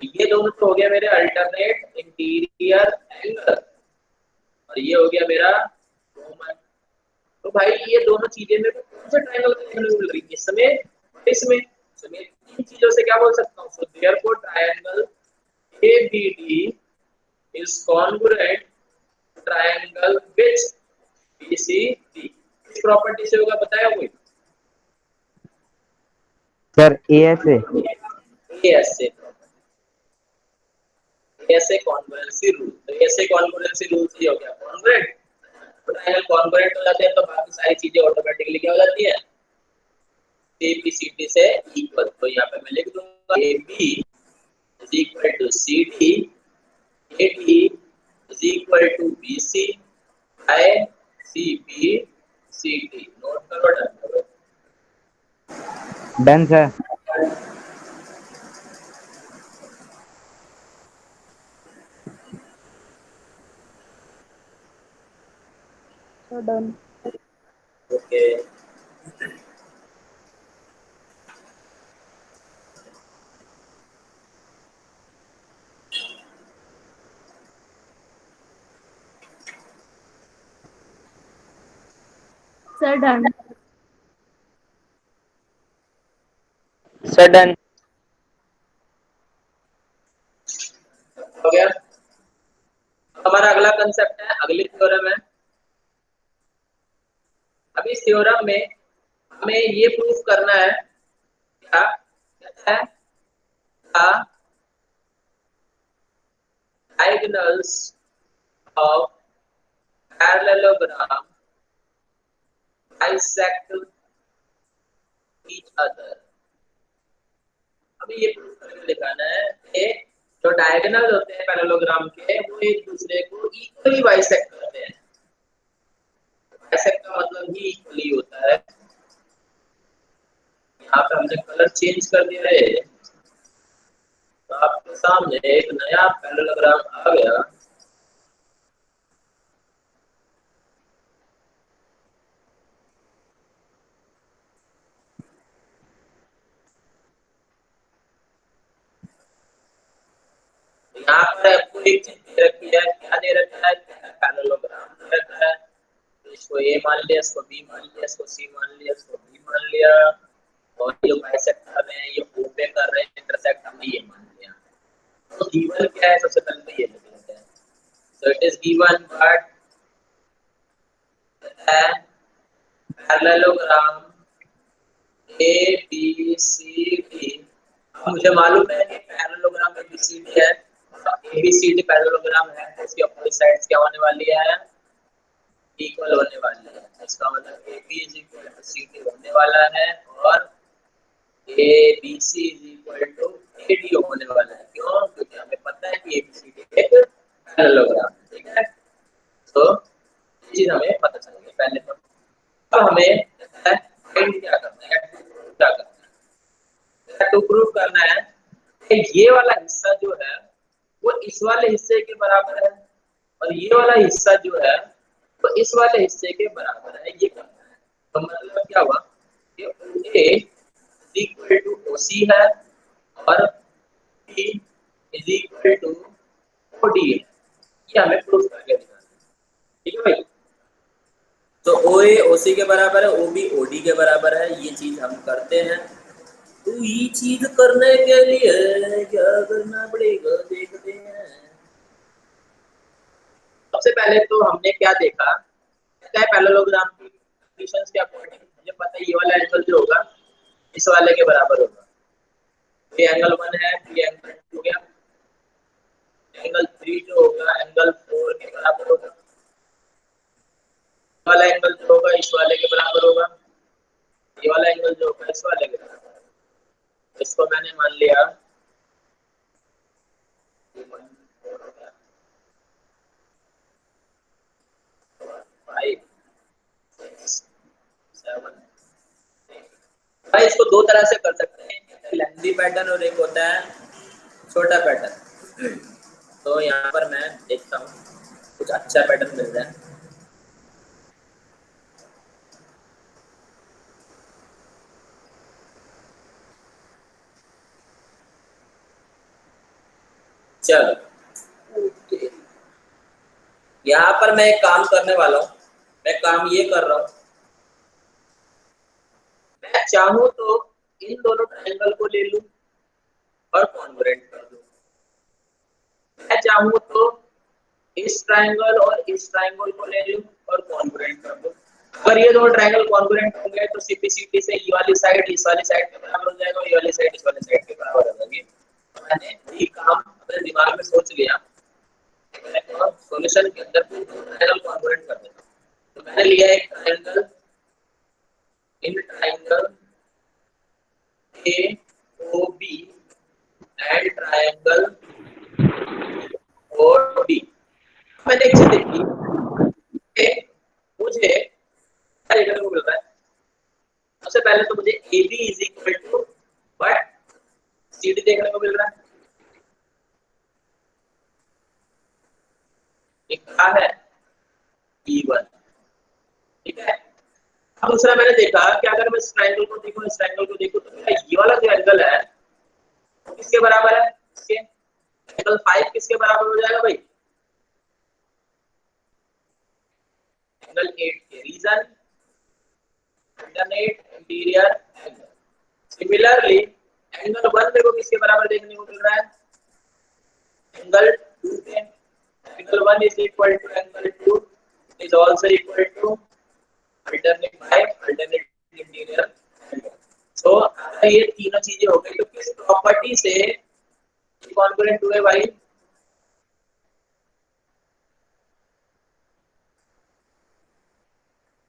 ये दोनों तो हो गया मेरे अल्टरनेट इंटीरियर एंगल और ये हो गया मेरा कॉमन। तो भाई ये दोनों चीजें मेरे को कौन से ट्रायंगल के अंदर मिल रही है, इसमें तीन चीजों से क्या बोल सकता हूँ। सो therefore triangle ABD is congruent triangle which BCD। इस प्रॉपर्टी से होगा, बताया कोई? Sir ASA। ऐसे कॉन्ग्रुएंसी रूल, तो ऐसे कॉन्ग्रुएंसी रूल से हो गया कॉन्ग्रुएंट। तो ट्रायंगल कॉन्ग्रुएंट हो जाते हैं तो बाकी सारी चीजें ऑटोमेटिकली क्या हो जाती है, ABCD से इक्वल। तो यहाँ पे मैं लिख दूंगा AB is equal to CD, AD is equal to BC by CB C T, note करो, डन करो। Done sir. Sir done. Okay, sir done. Sir done. हो गया। हमारा अगला कंसेप्ट है, अगली थ्योरम है। अभी इस थ्योरम में हमें ये प्रूफ करना है, क्या कहता है, diagonals of parallelogram bisect each other. अभी ये प्रूफ करके दिखाना है कि जो डायगोनल होते हैं पैरेललोग्राम के, वो एक दूसरे को इक्वली बाइसेक्ट करते हैं। बाइसेक्ट का मतलब ही इक्वली होता है। यहाँ पे हमने कलर चेंज कर दिया है, तो आपके सामने एक नया पैरेललोग्राम आ गया। यहाँ पर आपको एक चीज दे रखी है, क्या दे रखा है, पैरेललोग्राम दे रखा है। इसको ए मान लिया, इसको बी मान लिया, इसको सी मान लिया, इसको बी मान लिया, और ये बाइसेक्ट कर रहे हैं, ये ओ पे कर रहे हैं, इंटरसेक्ट हमने ये मान लिया। तो गिवन क्या है, सबसे पहले तो ये लिख लेते हैं। So it is given what parallelogram A B C D. मुझे मालूम है कि parallelogram A B C D है, A B C D parallelogram है, तो इसकी अपोजिट साइड्स क्या होने वाली है, इक्वल होने वाली है। इसका मतलब A B is equal to C D होने वाला है, और A B C is equal to A D होने वाला है। क्यों? क्योंकि हमें पता है कि ए बी सी डी एक पैरेललोग्राम है, ठीक है। तो ये चीज हमें पता चल गई पहले तो। अब हमें फाइंड क्या करना है, क्या करना है, टू प्रूव करना है कि ये वाला हिस्सा जो है वो इस वाले हिस्से के बराबर है, और ये वाला हिस्सा जो है वो इस वाले हिस्से के बराबर है, ये करना है। तो मतलब क्या हुआ कि OA is equal to OC है, और B is equal to OD है। ये हमें प्रूव करके दिखाना है, ठीक है भाई। तो OA OC के बराबर है, OB OD के बराबर है, ये चीज हम करते हैं। तो ये चीज करने के लिए क्या करना पड़ेगा, देखते हैं। सबसे पहले तो हमने क्या देखा, क्या पैरेललोग्राम की कंडीशंस के अकॉर्डिंग मुझे पता है ये वाला एंगल जो होगा इस वाले के बराबर होगा। ये एंगल 1 है, ये एंगल 2 हो गया, एंगल 3 जो होगा एंगल 4 के बराबर होगा, वाला एंगल जो होगा इस वाले के बराबर होगा, ये वाला एंगल जो होगा इस वाले के बराबर होगा। इसको मैंने मान लिया 5 6 7। भाई इसको दो तरह से कर सकते हैं, एक लेंथी पैटर्न और एक होता है छोटा पैटर्न। तो यहाँ पर मैं देखता हूँ कुछ अच्छा पैटर्न मिल जाए। चलो यहाँ पर मैं एक काम करने वाला हूँ, मैं काम ये कर रहा हूँ, मैं चाहूँ तो इन दोनों ट्रायंगल को ले लूँ और कॉन्ग्रुएंट कर दूँ, मैं चाहूँ तो इस ट्रायंगल और इस ट्रायंगल को ले लूँ और कॉन्ग्रुएंट कर दूँ। अगर ये दोनों ट्रायंगल कॉन्ग्रुएंट होंगे तो सीपी से ये वाली साइड इस वाली साइड के बराबर हो जाएगा, और ये वाली साइड इस वाली साइड के बराबर हो जाएगी। मैंने ये काम अपने दिमाग में सोच लिया, सॉल्यूशन के अंदर ट्रायंगल कॉन्ग्रुएंट कर देता हूं। तो मैंने लिया एक triangle, in triangle AOB and triangle OD। मैंने एक चीज देखी कि मुझे देखने को मिल रहा है। सबसे पहले तो मुझे A B is equal to but C D देखने को मिल रहा है। एक क्या है E1, ठीक है। अब दूसरा मैंने देखा कि अगर मैं इस ट्रायंगल को देखूं, इस ट्रायंगल को देखूं, तो मेरा ये वाला जो एंगल है वो किसके बराबर है? इसके एंगल 5 किसके बराबर हो जाएगा भाई? एंगल 8 के। Reason alternate interior angle. Similarly angle 1 देखो किसके बराबर देखने को मिल रहा है? एंगल 2 के। Angle 1 is equal to angle 2 is also equal to alternate by alternate interior angle. So अगर ये तीनों चीजें हो गई तो किस प्रॉपर्टी से कॉन्ग्रुएंट हुए भाई?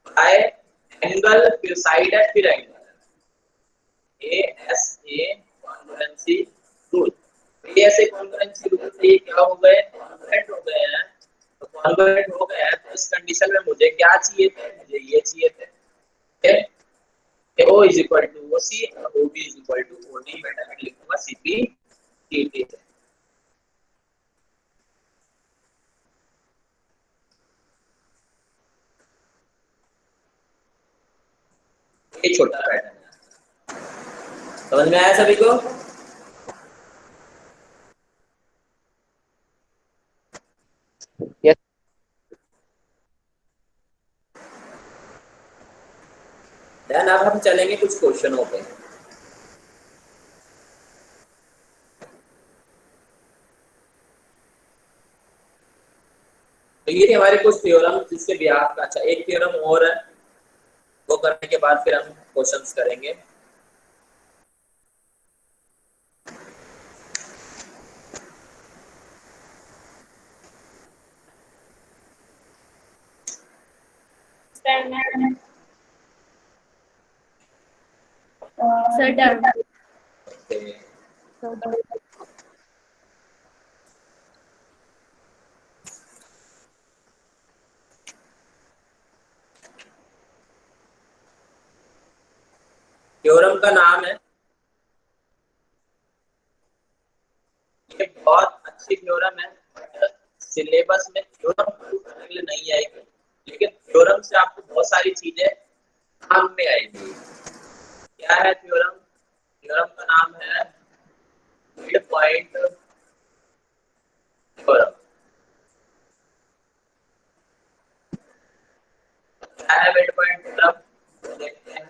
बाय एंगल, फिर साइड है, फिर angle. A S A congruency rule. ये ऐसे कॉन्ग्रुएंसी रूल से क्या हो गए? कॉन्ग्रुएंट हो गए हैं। तो कॉन्ग्रुएंट हो गए हैं तो इस कंडीशन में मुझे क्या चाहिए थे? मुझे ये चाहिए थे O is equal to OC और OB is equal to OD। मैं डायरेक्ट लिखूंगा CP DT। ये छोटा पैटर्न है, समझ में आया सभी को? यस देन अब हम चलेंगे कुछ क्वेश्चनों पे। तो ये थे हमारे कुछ थ्योरम जिसके बिहाफ का। अच्छा एक थ्योरम और है, वो करने के बाद फिर हम क्वेश्चंस करेंगे। Sir done. थ्योरम का नाम है, ये बहुत अच्छी थ्योरम है, बट सिलेबस में थ्योरम प्रूव करने के लिए नहीं आएगी, लेकिन थ्योरम से आपको बहुत सारी चीजें काम में आएगी। क्या है थ्योरम? थ्योरम का नाम है मिड पॉइंट थ्योरम। क्या है मिड पॉइंट थ्योरम? देखते हैं।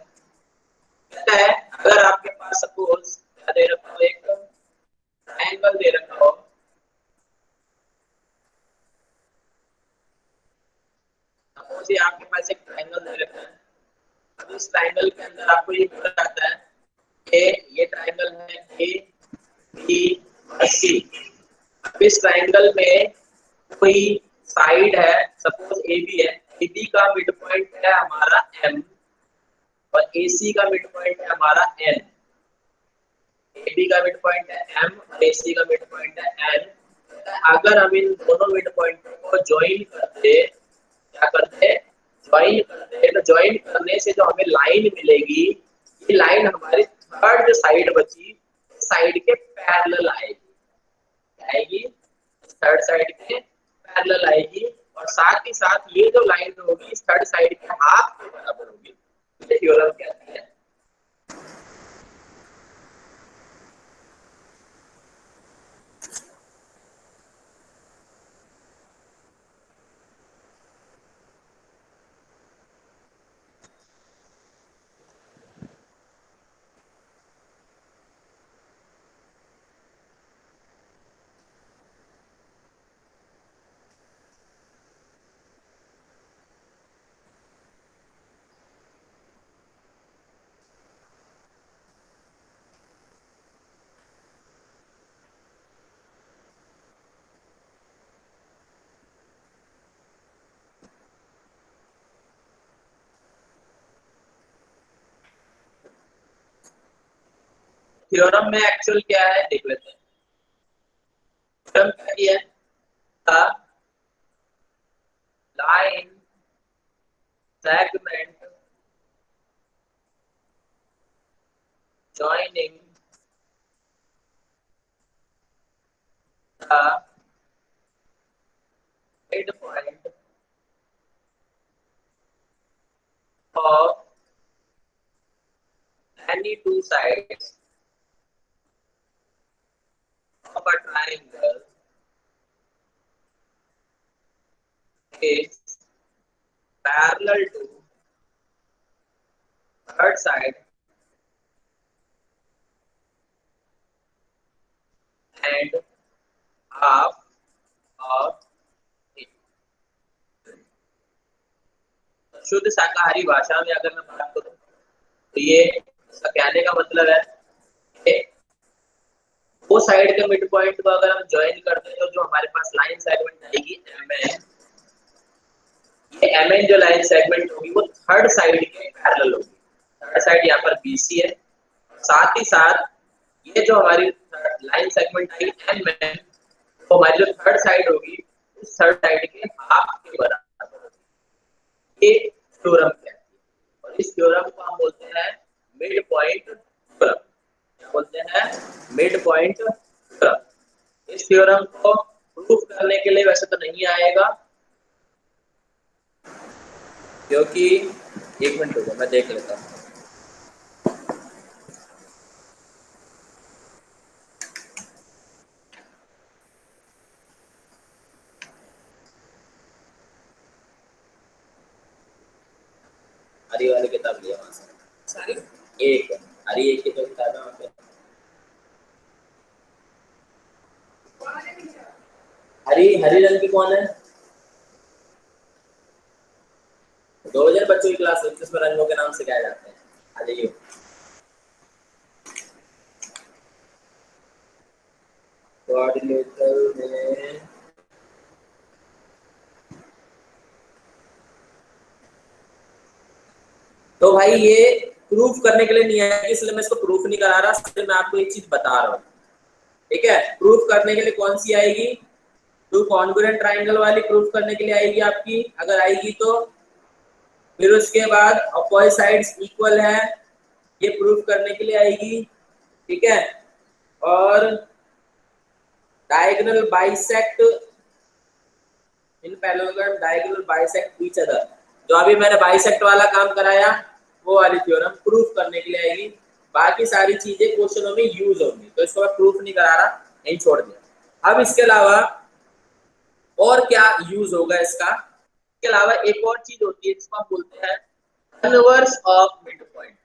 कहता है अगर आपके पास सपोज क्या दे रखा हो, एक ट्रायंगल दे रखा हो, सपोज ये आपके पास एक ट्रायंगल दे रखा है। अब इस ट्रायंगल के अंदर आपको ये पता जाता है कि ये ट्रायंगल है ए बी और सी। अब इस ट्रायंगल में कोई साइड है, सपोज ए बी है, ए बी का मिड पॉइंट है हमारा एम और ए सी का मिड पॉइंट है हमारा एन। ए बी का मिड पॉइंट है एम और ए सी का मिड पॉइंट है एन। अगर हम इन दोनों मिड पॉइंट को ज्वाइन करते, क्या करते? ज्वाइन करते, तो ज्वाइन करने से जो हमें लाइन मिलेगी, ये लाइन हमारी थर्ड साइड बची साइड के पैरेलल आएगी, थर्ड साइड के पैरेलल आएगी, और साथ ही साथ ये जो लाइन होगी इस थर्ड साइड के हाफ के बराबर होगी। ये थ्योरम कहती है। थ्योरम में एक्चुअल क्या है देख लेते हैं। थ्योरम क्या है? The line segment joining the midpoint of any two sides of a triangle is parallel to third side and half of it. शुद्ध शाकाहारी भाषा में अगर मैं बात करूं तो ये इसका कहने का मतलब है कि दो साइड के मिड पॉइंट को अगर हम ज्वाइन करते हैं तो जो हमारे पास लाइन सेगमेंट आएगी एमएन, ये एमएन जो लाइन सेगमेंट होगी वो थर्ड साइड के पैरेलल होगी। थर्ड साइड यहाँ पर बीसी है, साथ ही साथ ये जो हमारी लाइन सेगमेंट आएगी एमएन तो हमारी जो थर्ड साइड होगी उस थर्ड साइड के हाफ के बराबर होगी। ये थ्योरम कहती है और इस थ्योरम को हम बोलते हैं मिड पॉइंट थ्योरम। क्या बोलते हैं? Mid point theorem. इस थ्योरम को प्रूफ करने के लिए वैसे तो नहीं आएगा, क्योंकि एक मिनट रुको मैं देख लेता हूँ। हरी वाली किताब लिया वहां से, सारी एक हरी एक की तो किताब है वहां पे। हरी रंग की कौन है? 2000 बच्चों की क्लास है जिसमें रंगों के नाम सिखाए जाते हैं। आ जाइए। कोऑर्डिनेटर में तो भाई ये प्रूफ करने के लिए नहीं है, इसलिए मैं इसको प्रूफ नहीं करा रहा, सिर्फ मैं आपको एक चीज बता रहा हूँ। ठीक है, प्रूफ करने के लिए कौन सी आएगी? टू कॉन्ग्रुएंट ट्राइंगल वाली प्रूफ करने के लिए आएगी आपकी, अगर आएगी तो। फिर उसके बाद अपोजिट साइड्स इक्वल है, ये प्रूफ करने के लिए आएगी। ठीक है, और डायगोनल बाइसेक्ट इन parallelogram, diagonal bisect each other, जो अभी मैंने बाइसेक्ट वाला काम कराया वो वाली थ्योरम प्रूफ करने के लिए आएगी। बाकी सारी चीजें क्वेश्चनों में यूज होंगी, तो इसको मैं प्रूफ नहीं करा रहा, यही छोड़ दिया। अब इसके अलावा और क्या यूज होगा इसका? इसके अलावा एक और चीज होती है जिसको हम बोलते हैं converse of mid point.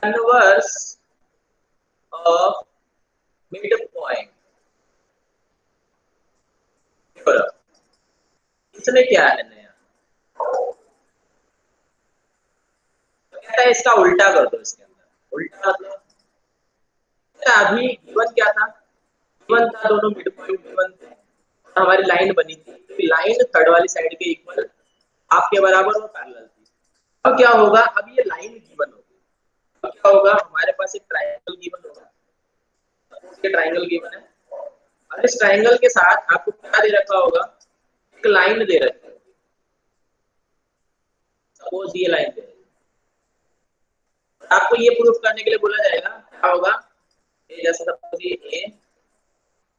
Converse of mid point इसमें क्या है नया? तो कहता है इसका उल्टा कर दो। इसके अंदर उल्टा मतलब अभी गिवन क्या था? गिवन था दोनों मिड पॉइंट गिवन थे, हमारी लाइन बनी थी, तो लाइन थर्ड वाली साइड के इक्वल हाफ के बराबर और पैरेलल थी। अब क्या होगा? अब ये लाइन गिवन होगी, अब क्या होगा? हमारे पास एक ट्रायंगल गिवन होगा, ये ट्रायंगल गिवन है, और इस ट्रायंगल के साथ आपको क्या दे रखा होगा? एक लाइन दे रखी होगी। सपोज ये लाइन दे रही है, आपको ये प्रूफ करने के लिए बोला जाएगा क्या होगा? ये जैसे सपोज ये A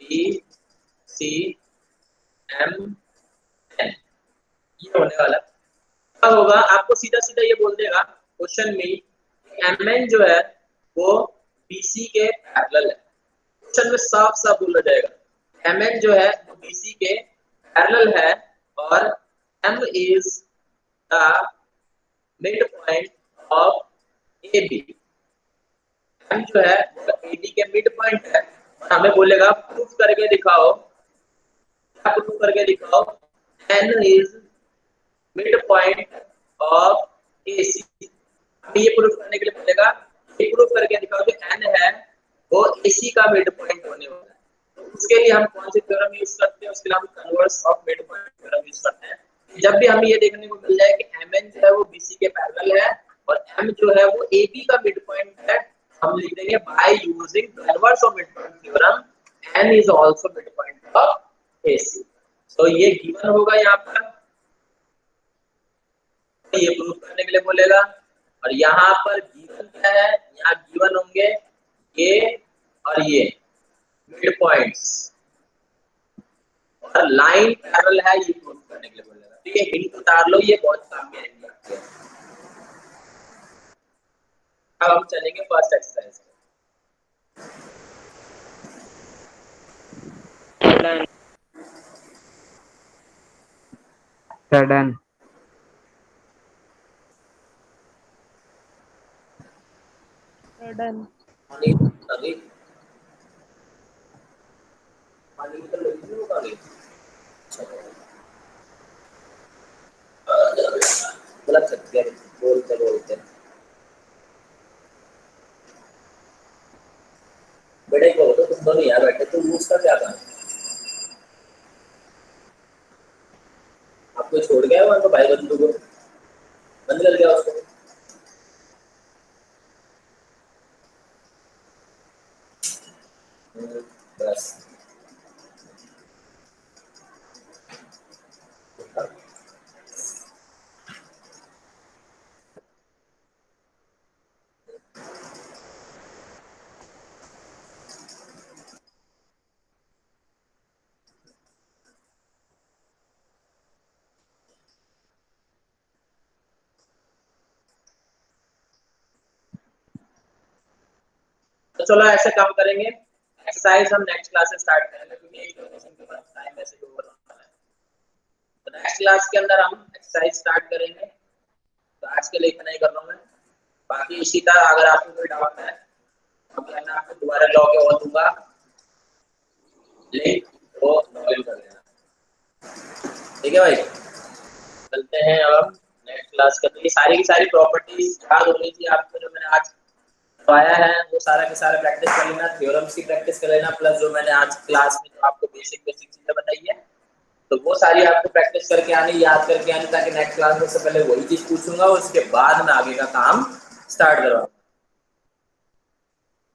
B C M N ये होने वाला क्या होगा? आपको सीधा सीधा ये बोल देगा क्वेश्चन में एम एन जो है वो बीसी के पैरेलल है। क्वेश्चन में साफ साफ बोला जाएगा एम एन जो है वो बीसी के पैरेलल है और M is the mid point of A B. M जो है ए बी के मिड पॉइंट है, हमें बोलेगा प्रूफ करके दिखाओ। क्या प्रूफ करके दिखाओ? N is mid point of A C. हमें ये प्रूफ करने के लिए बोलेगा ये प्रूफ करके दिखाओ जो एन है वो ए सी का मिड पॉइंट होने वाला है। तो उसके लिए हम कौन सी थ्योरम यूज करते हैं? उसके लिए हम converse of mid point theorem use करते हैं। जब भी हमें ये देखने को मिल जाए कि एम एन जो है वो बी सी के पैरेलल है और एम जो है वो ए बी का मिड पॉइंट है, हम लिख देंगे by using converse of mid point theorem N is also mid point of A C. तो ये गिवन होगा यहाँ पर, ये प्रूफ करने के लिए बोलेगा, और यहाँ पर गिवन क्या है, यहाँ गिवन होंगे ये और ये मिड पॉइंट्स, और लाइन पैरेलल है ये प्रूव करने के लिए बोलेगा। ठीक है, हिंट उतार लो, ये बहुत काम में आएगी आपके। अब हम चलेंगे फर्स्ट एक्सरसाइज पे। Sir done. डन। पानी अभी पानी की तो लगी नहीं होगा अभी। गलत सकते हैं, बोलते बोलते बेटे को तो तुम दोनों यहाँ बैठे, तुम उसका क्या काम, आपको छोड़ गया वहां तो भाई बंधु को बंद कर दिया उसको। बस तो चलो ऐसे काम करेंगे, एक्सरसाइज हम नेक्स्ट क्लास से स्टार्ट करेंगे क्योंकि एक क्वेश्चन के बाद टाइम ऐसे ही ओवर होता है। तो नेक्स्ट क्लास के अंदर हम एक्सरसाइज स्टार्ट करेंगे। तो आज के लिए इतना ही कर रहा हूं मैं, बाकी इसी तरह अगर आपको कोई डाउट है तो मैं आपको दोबारा लॉग और दूंगा लिंक, वो लॉग इन कर लेना। ठीक है भाई, चलते हैं अब हम नेक्स्ट क्लास करते हैं। सारी की सारी प्रॉपर्टीज याद होनी चाहिए आपको, जो मैंने आज पाया है वो सारा के सारा प्रैक्टिस कर लेना, थ्योरम्स की प्रैक्टिस कर लेना, प्लस जो मैंने आज क्लास में जो आपको बेसिक चीजें बताई है तो वो सारी आपको प्रैक्टिस करके आनी, याद करके आनी, ताकि नेक्स्ट क्लास में से पहले वही चीज पूछूंगा उसके बाद मैं आगे का काम स्टार्ट करवाऊंगा।